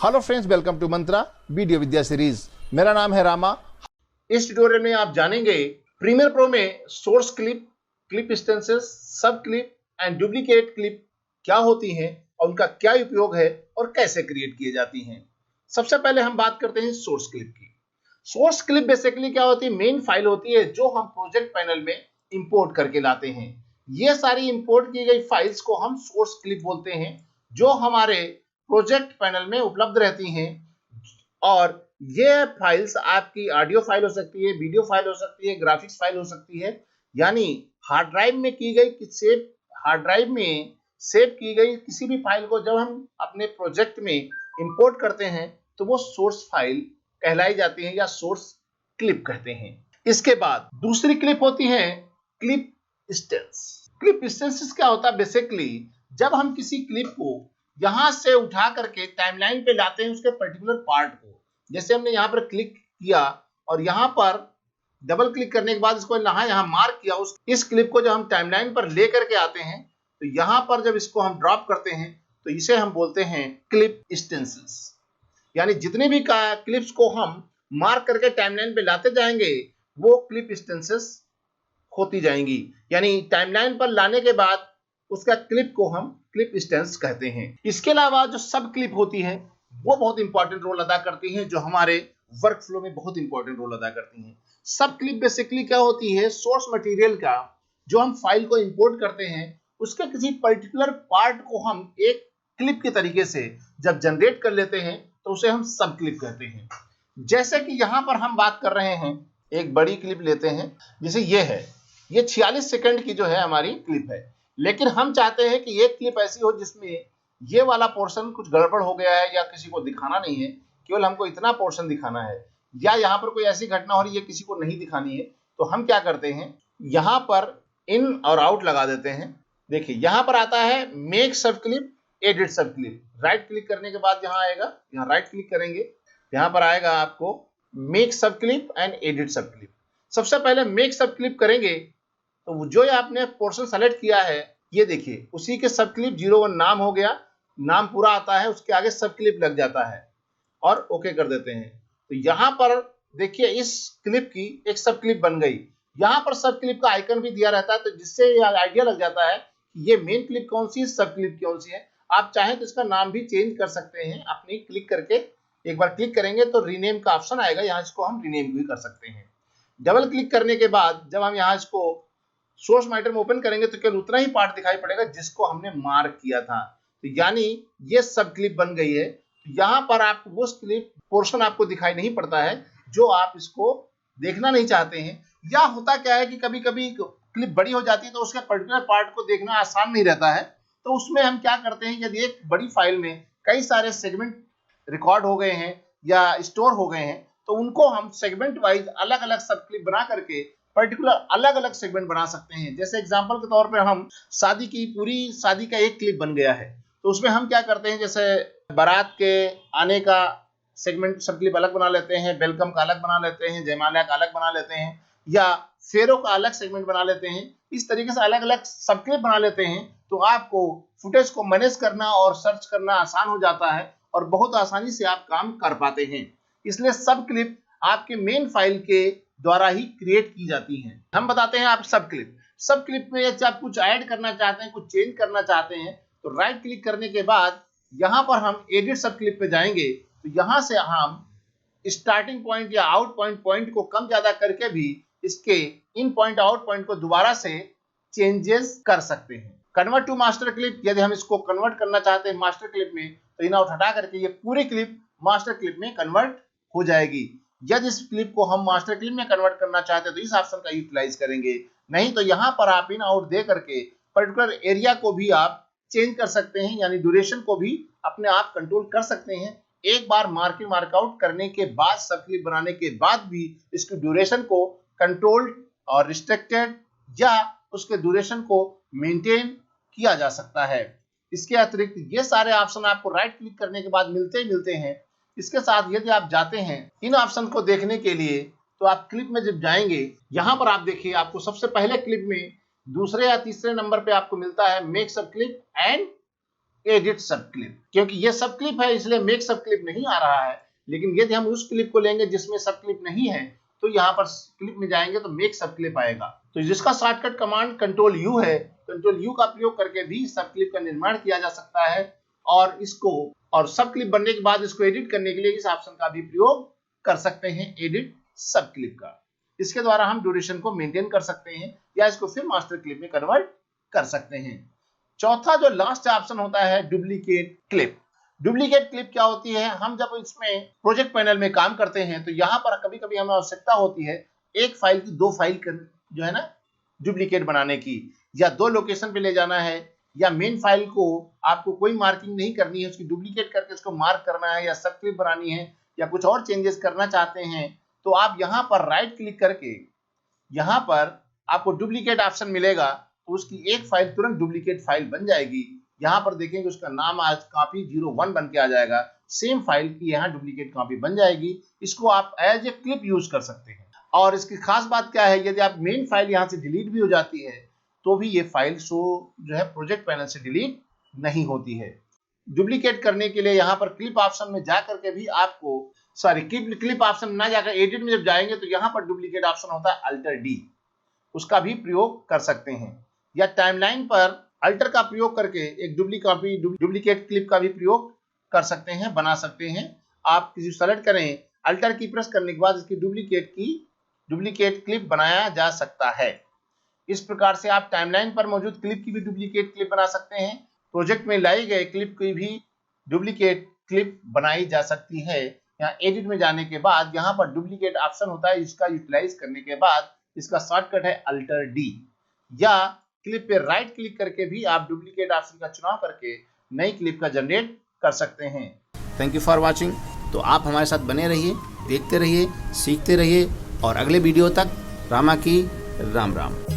Hello friends, welcome to Mantra video Vidya series. मेरा नाम है रामा। इस ट्यूटोरियल में आप जानेंगे प्रीमियर प्रो में source clip, clip instances, sub clip and duplicate clip क्या होती हैं और उनका क्या उपयोग है और कैसे क्रिएट किए जाती हैं। सबसे पहले हम बात करते हैं सोर्स क्लिप की। सोर्स क्लिप बेसिकली क्या होती है? मेन फाइल होती है जो हम प्रोजेक्ट पैनल में इंपोर्ट करके लाते हैं। ये सारी इंपोर्ट की गई फाइल्स को हम सोर्स क्लिप बोलते हैं, जो हमारे प्रोजेक्ट पैनल में उपलब्ध रहती हैं। और ये फाइल्स आपकी ऑडियो फाइल हो सकती है, वीडियो फाइल हो सकती है, ग्राफिक्स फाइल हो सकती है। यानी हार्ड ड्राइव में की गई हार्ड ड्राइव में सेव की गई किसी भी फाइल को जब हम अपने प्रोजेक्ट में इंपोर्ट करते हैं तो वो सोर्स फाइल कहलाई जाती है या सोर्स क्लिप कहते हैं। इसके बाद दूसरी क्लिप होती है क्लिप इंस्टेंस। क्लिप इंस्टेंस क्या होता है? बेसिकली जब हम किसी क्लिप को यहां से उठा करके टाइमलाइन पे लाते हैं उसके पर्टिकुलर पार्ट को, जैसे हमने यहां पर क्लिक किया और यहां पर डबल क्लिक करने के बाद इसको यहां मार्क किया, इस क्लिप को जब हम टाइमलाइन पर ले करके आते हैं तो यहां पर जब इसको हम ड्रॉप करते हैं तो इसे हम बोलते हैं क्लिप इंस्टेंसेस। यानी जितने भी क्लिप्स को हम मार्क करके टाइमलाइन पे लाते जाएंगे वो क्लिप इंस्टेंसेस होती जाएंगी। यानी टाइमलाइन पर लाने के बाद उसका क्लिप को हम क्लिप इंस्टेंस कहते हैं। इसके अलावा जो सब क्लिप होती है वो बहुत इंपॉर्टेंट रोल अदा करती है, जो हमारे वर्क फ्लो में बहुत इंपॉर्टेंट रोल अदा करती हैं। सब क्लिप बेसिकली क्या होती है? सोर्स मटेरियल का जो हम फाइल को इंपोर्ट करते हैं उसके किसी पर्टिकुलर पार्ट को हम एक क्लिप के तरीके से जब जनरेट कर लेते हैं तो उसे हम सब क्लिप कहते हैं। जैसे कि यहां पर हम बात कर रहे हैं, एक बड़ी क्लिप लेते हैं, जैसे ये 46 सेकंड की जो है हमारी क्लिप है, लेकिन हम चाहते हैं कि एक क्लिप ऐसी हो जिसमें ये वाला पोर्शन कुछ गड़बड़ हो गया है या किसी को दिखाना नहीं है, केवल हमको इतना पोर्शन दिखाना है, या यहाँ पर कोई ऐसी घटना हो रही है किसी को नहीं दिखानी है, तो हम क्या करते हैं, यहाँ पर इन और आउट लगा देते हैं। देखिए यहाँ पर आता है मेक सब क्लिप, एडिट सब क्लिप। राइट क्लिक करने के बाद यहाँ आएगा, यहाँ राइट क्लिक करेंगे, यहाँ पर आएगा आपको मेक सब क्लिप एंड एडिट सब क्लिप। सबसे पहले मेक सब क्लिप करेंगे तो जो आपने पोर्शन सेलेक्ट किया है ये देखिए उसी के सब क्लिप 01 नाम हो गया, नाम पूरा आता है, उसके आगे सब क्लिप लग जाता है और ओके कर देते हैं। तो यहाँ पर देखिए इस क्लिप की एक सब क्लिप बन गई। यहाँ पर सब क्लिप का आइकन भी दिया रहता है, तो जिससे आइडिया लग जाता है कि ये मेन क्लिप कौन सी है, सब क्लिप कौन सी है। आप चाहें तो इसका नाम भी चेंज कर सकते हैं अपनी क्लिक करके। एक बार क्लिक करेंगे तो रीनेम का ऑप्शन आएगा, यहाँ इसको हम रीनेम भी कर सकते हैं। डबल क्लिक करने के बाद जब हम यहाँ इसको सोर्स माइटर में ओपन करेंगे तो केवल उतना ही पार्ट दिखाई पड़ेगा जिसको हमने मार्क किया था। तो यानी ये सब क्लिप बन गई है। यहाँ पर आपको वो क्लिप पोर्शन आपको दिखाई नहीं पड़ता है जो आप इसको देखना नहीं चाहते हैं। या होता क्या है कि कभी कभी क्लिप बड़ी हो जाती है तो उसके पर्टिकुलर पार्ट को देखना आसान नहीं रहता है, तो उसमें हम क्या करते हैं, यदि एक बड़ी फाइल में कई सारे सेगमेंट रिकॉर्ड हो गए हैं या स्टोर हो गए हैं तो उनको हम सेगमेंट वाइज अलग अलग सब क्लिप बना करके पर्टिकुलर अलग अलग सेगमेंट बना सकते हैं। जैसे एग्जांपल के तौर पर हम पूरी शादी का एक क्लिप बन गया है, तो उसमें हम क्या करते हैं, जैसे बारात के आने का सेगमेंट सब क्लिप अलग बना लेते हैं, वेलकम का अलग बना लेते हैं, जयमाला का अलग बना लेते हैं, या फेरों का अलग सेगमेंट बना लेते हैं। इस तरीके से अलग अलग सब क्लिप बना लेते हैं तो आपको फुटेज को मैनेज करना और सर्च करना आसान हो जाता है और बहुत आसानी से आप काम कर पाते हैं। इसलिए सब क्लिप आपके मेन फाइल के द्वारा ही क्रिएट की जाती हैं। हम बताते हैं आप सब क्लिप में यदि आप कुछ ऐड करना चाहते हैं, कुछ चेंज करना चाहते हैं तो राइट क्लिक करने के बाद यहाँ पर हम एडिट सब क्लिप पे जाएंगे, तो यहाँ से हम स्टार्टिंग पॉइंट या आउट पॉइंट को कम ज्यादा करके भी इसके इन पॉइंट आउट पॉइंट को दोबारा से चेंजेस कर सकते हैं। कन्वर्ट टू मास्टर क्लिप, यदि हम इसको कन्वर्ट करना चाहते हैं मास्टर क्लिप में तो इन आउट हटा करके ये पूरी क्लिप मास्टर क्लिप में कन्वर्ट हो जाएगी। यदि इस क्लिप को हम मास्टर क्लिप में कन्वर्ट करना चाहते हैं तो इस ऑप्शन का यूटिलाइज करेंगे, नहीं तो यहाँ पर आप इन आउट दे करके पर्टिकुलर एरिया को भी आप चेंज कर सकते हैं, यानी ड्यूरेशन को भी अपने आप कंट्रोल कर सकते हैं। एक बार मार्किंग मार्कआउट करने के बाद सब क्लिप बनाने के बाद भी इसकी ड्यूरेशन को कंट्रोल्ड और रिस्ट्रिक्टेड या उसके ड्यूरेशन को मेंटेन किया जा सकता है। इसके अतिरिक्त ये सारे ऑप्शन आपको राइट क्लिक करने के बाद मिलते हैं। इसके साथ यदि आप जाते हैं इन ऑप्शन को देखने के लिए तो आप क्लिप में जब जाएंगे, यहाँ पर आप देखिए आपको सबसे पहले क्लिप में दूसरे या तीसरे नंबर पे आपको मिलता है मेक सब क्लिप एंड एडिट सब क्लिप, क्योंकि ये सब क्लिप है इसलिए मेक सब क्लिप नहीं आ रहा है। लेकिन यदि हम उस क्लिप को लेंगे जिसमें सब क्लिप नहीं है तो यहाँ पर क्लिप में जाएंगे तो मेक सब क्लिप आएगा। तो जिसका शॉर्टकट कमांड कंट्रोल यू है, कंट्रोल यू का प्रयोग करके भी सब क्लिप का निर्माण किया जा सकता है और सब क्लिप बनने के बाद इसको एडिट करने के लिए इस ऑप्शन का भी प्रयोग कर सकते हैं, एडिट सब क्लिप का। इसके द्वारा हम ड्यूरेशन को मेंटेन कर सकते हैं या इसको फिर मास्टर क्लिप में कन्वर्ट कर सकते हैं। चौथा जो लास्ट ऑप्शन होता है डुप्लीकेट क्लिप। डुप्लीकेट क्लिप क्या होती है? हम जब इसमें प्रोजेक्ट पैनल में काम करते हैं तो यहाँ पर कभी कभी हमें आवश्यकता होती है एक फाइल की दो फाइल जो है ना डुप्लीकेट बनाने की, या दो लोकेशन पे ले जाना है, या मेन फाइल को आपको कोई मार्किंग नहीं करनी है, उसकी डुप्लीकेट करके उसको मार्क करना है, या सब क्लिप बनानी है, या कुछ और चेंजेस करना चाहते हैं, तो आप यहाँ पर राइट क्लिक करके यहाँ पर आपको डुप्लीकेट ऑप्शन मिलेगा, तो उसकी एक फाइल तुरंत डुप्लीकेट फाइल बन जाएगी। यहाँ पर देखेंगे उसका नाम आज कॉपी 01 बन के आ जाएगा, सेम फाइल की यहाँ डुप्लीकेट कॉपी बन जाएगी। इसको आप एज ए क्लिप यूज कर सकते हैं। और इसकी खास बात क्या है, यदि आप मेन फाइल यहाँ से डिलीट भी हो जाती है तो भी ये फाइल जो है प्रोजेक्ट पैनल से डिलीट नहीं होती है। डुप्लीकेट करने के लिए यहाँ पर क्लिप ऑप्शन में जा करके भी आपको क्लिप ऑप्शन ना जाकर एडिट में जब जाएंगे तो यहाँ पर डुप्लीकेट ऑप्शन होता है अल्टर डी, उसका भी प्रयोग कर सकते हैं। या टाइमलाइन पर अल्टर का प्रयोग करके एक डुप्लीकेट क्लिप का भी प्रयोग कर सकते हैं, बना सकते हैं। आप किसी सेलेक्ट करें, अल्टर की प्रेस करने के बाद इसकी डुप्लीकेट क्लिप बनाया जा सकता है। इस प्रकार से आप टाइमलाइन पर मौजूद क्लिप की भी डुप्लीकेट क्लिप बना सकते हैं। प्रोजेक्ट में लाई गए क्लिप की भी डुप्लीकेट क्लिप बनाई जा सकती है। यहाँ एडिट में जाने के बाद यहाँ पर डुप्लीकेट ऑप्शन होता है, इसका यूटिलाइज करने के बाद इसका शॉर्टकट है अल्टर डी, या क्लिप पे राइट क्लिक करके भी आप डुप्लीकेट ऑप्शन का चुनाव करके नई क्लिप का जनरेट कर सकते हैं। Thank you for watching. तो आप हमारे साथ बने रहिए, देखते रहिए, सीखते रहिए और अगले वीडियो तक रामा की राम राम।